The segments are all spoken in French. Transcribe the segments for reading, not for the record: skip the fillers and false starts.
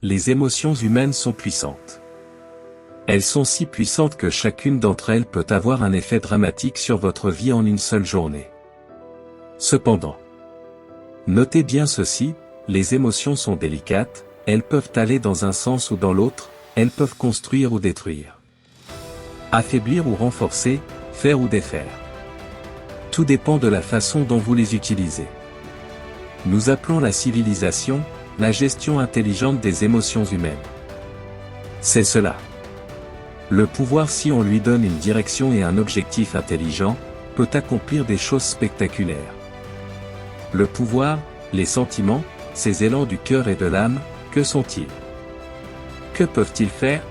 Les émotions humaines sont puissantes. Elles sont si puissantes que chacune d'entre elles peut avoir un effet dramatique sur votre vie en une seule journée. Cependant, notez bien ceci, les émotions sont délicates, elles peuvent aller dans un sens ou dans l'autre, elles peuvent construire ou détruire. Affaiblir ou renforcer, faire ou défaire. Tout dépend de la façon dont vous les utilisez. Nous appelons la civilisation, la gestion intelligente des émotions humaines. C'est cela. Le pouvoir, si on lui donne une direction et un objectif intelligent, peut accomplir des choses spectaculaires. Le pouvoir, les sentiments, ces élans du cœur et de l'âme, que sont-ils? Que peuvent-ils faire?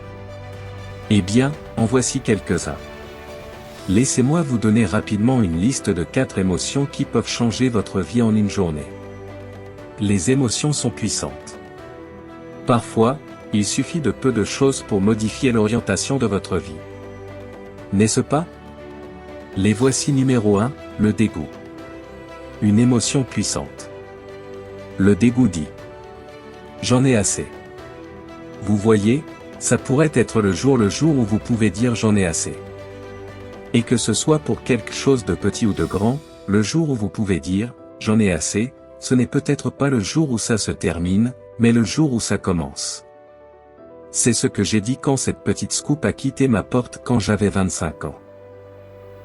Eh bien, en voici quelques-uns. Laissez-moi vous donner rapidement une liste de 4 émotions qui peuvent changer votre vie en une journée. Les émotions sont puissantes. Parfois, il suffit de peu de choses pour modifier l'orientation de votre vie. N'est-ce pas? Les voici. Numéro 1, le dégoût. Une émotion puissante. Le dégoût dit: j'en ai assez. Vous voyez, ça pourrait être le jour où vous pouvez dire j'en ai assez. Et que ce soit pour quelque chose de petit ou de grand, le jour où vous pouvez dire j'en ai assez, ce n'est peut-être pas le jour où ça se termine, mais le jour où ça commence. C'est ce que j'ai dit quand cette petite scoop a quitté ma porte quand j'avais 25 ans.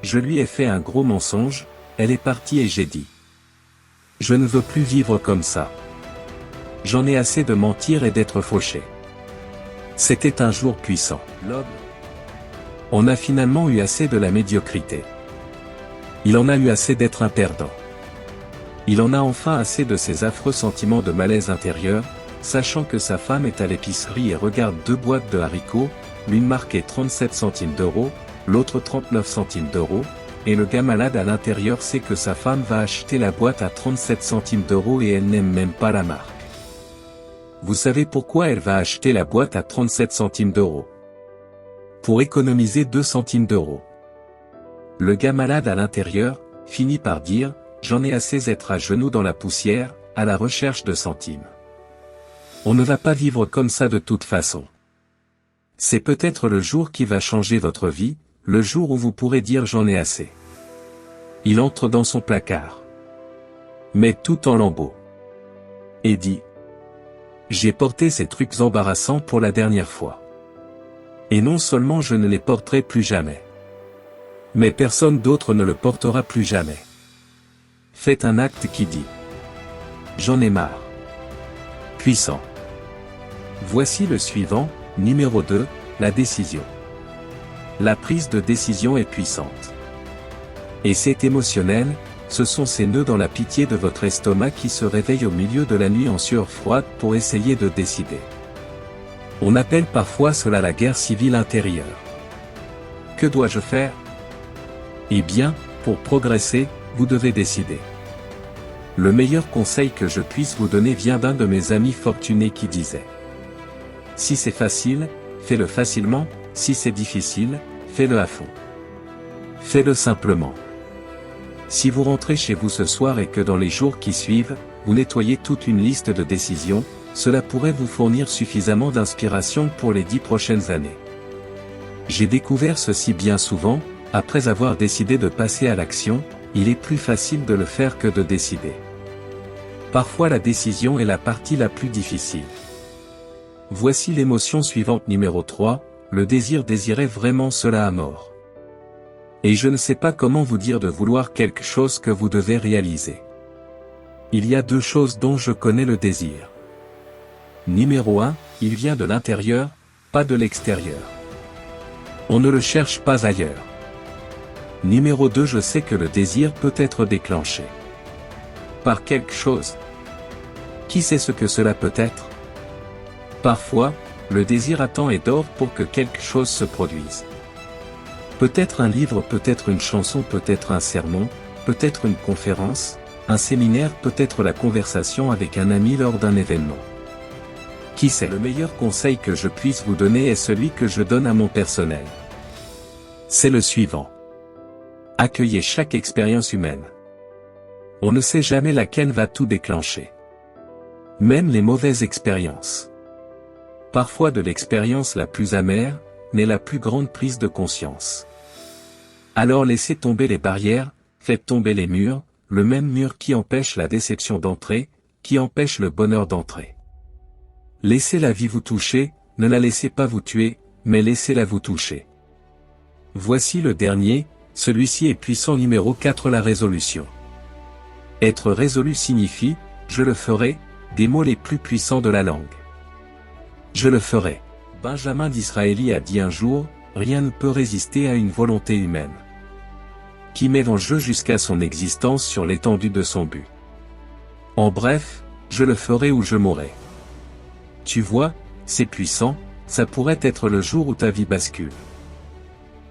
Je lui ai fait un gros mensonge, elle est partie et j'ai dit: je ne veux plus vivre comme ça. J'en ai assez de mentir et d'être fauché. C'était un jour puissant. On a finalement eu assez de la médiocrité. Il en a eu assez d'être un perdant. Il en a enfin assez de ces affreux sentiments de malaise intérieur, sachant que sa femme est à l'épicerie et regarde 2 boîtes de haricots, l'une marquée 37 centimes d'euros, l'autre 39 centimes d'euros, et le gars malade à l'intérieur sait que sa femme va acheter la boîte à 37 centimes d'euros et elle n'aime même pas la marque. Vous savez pourquoi elle va acheter la boîte à 37 centimes d'euros? Pour économiser 2 centimes d'euros. Le gars malade à l'intérieur finit par dire: j'en ai assez d'être à genoux dans la poussière, à la recherche de centimes. On ne va pas vivre comme ça de toute façon. C'est peut-être le jour qui va changer votre vie, le jour où vous pourrez dire j'en ai assez. Il entre dans son placard, met tout en lambeaux, et dit: j'ai porté ces trucs embarrassants pour la dernière fois. Et non seulement je ne les porterai plus jamais, mais personne d'autre ne le portera plus jamais. Faites un acte qui dit: j'en ai marre. Puissant. Voici le suivant, numéro 2, la décision. La prise de décision est puissante. Et c'est émotionnel, ce sont ces nœuds dans la pitié de votre estomac qui se réveillent au milieu de la nuit en sueur froide pour essayer de décider. On appelle parfois cela la guerre civile intérieure. Que dois-je faire? Eh bien, pour progresser, vous devez décider. Le meilleur conseil que je puisse vous donner vient d'un de mes amis fortunés qui disait: si c'est facile, fais-le facilement, si c'est difficile, fais-le à fond. Fais-le simplement. Si vous rentrez chez vous ce soir et que dans les jours qui suivent, vous nettoyez toute une liste de décisions, cela pourrait vous fournir suffisamment d'inspiration pour les 10 prochaines années. J'ai découvert ceci bien souvent, après avoir décidé de passer à l'action, il est plus facile de le faire que de décider. Parfois la décision est la partie la plus difficile. Voici l'émotion suivante. Numéro 3, le désir. Désirer vraiment cela à mort. Et je ne sais pas comment vous dire de vouloir quelque chose que vous devez réaliser. Il y a 2 choses dont je connais le désir. Numéro 1, il vient de l'intérieur, pas de l'extérieur. On ne le cherche pas ailleurs. Numéro 2, je sais que le désir peut être déclenché par quelque chose. Qui sait ce que cela peut être? Parfois, le désir attend et dort pour que quelque chose se produise. Peut-être un livre, peut-être une chanson, peut-être un sermon, peut-être une conférence, un séminaire, peut-être la conversation avec un ami lors d'un événement. Qui sait? Le meilleur conseil que je puisse vous donner est celui que je donne à mon personnel. C'est le suivant. Accueillez chaque expérience humaine. On ne sait jamais laquelle va tout déclencher. Même les mauvaises expériences. Parfois de l'expérience la plus amère, naît la plus grande prise de conscience. Alors laissez tomber les barrières, faites tomber les murs, le même mur qui empêche la déception d'entrer, qui empêche le bonheur d'entrer. Laissez la vie vous toucher, ne la laissez pas vous tuer, mais laissez-la vous toucher. Voici le dernier, celui-ci est puissant numéro 4, la résolution. Être résolu signifie, je le ferai, des mots les plus puissants de la langue. Je le ferai. Benjamin Disraeli a dit un jour, rien ne peut résister à une volonté humaine, qui met en jeu jusqu'à son existence sur l'étendue de son but. En bref, je le ferai ou je mourrai. Tu vois, c'est puissant, ça pourrait être le jour où ta vie bascule.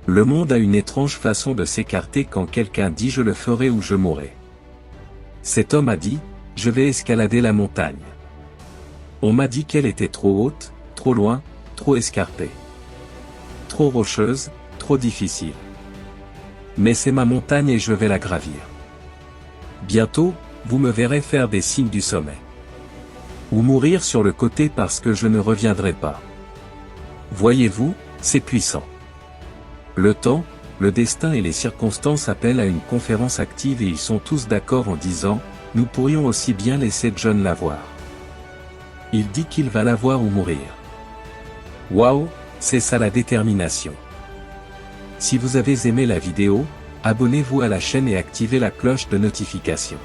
Le monde a une étrange façon de s'écarter quand quelqu'un dit je le ferai ou je mourrai. Cet homme a dit, je vais escalader la montagne. On m'a dit qu'elle était trop haute, trop loin, trop escarpée. Trop rocheuse, trop difficile. Mais c'est ma montagne et je vais la gravir. Bientôt, vous me verrez faire des signes du sommet. Ou mourir sur le côté parce que je ne reviendrai pas. Voyez-vous, c'est puissant. Le temps, le destin et les circonstances appellent à une conférence active et ils sont tous d'accord en disant, nous pourrions aussi bien laisser John l'avoir. Il dit qu'il va l'avoir ou mourir. Waouh, c'est ça la détermination. Si vous avez aimé la vidéo, abonnez-vous à la chaîne et activez la cloche de notification.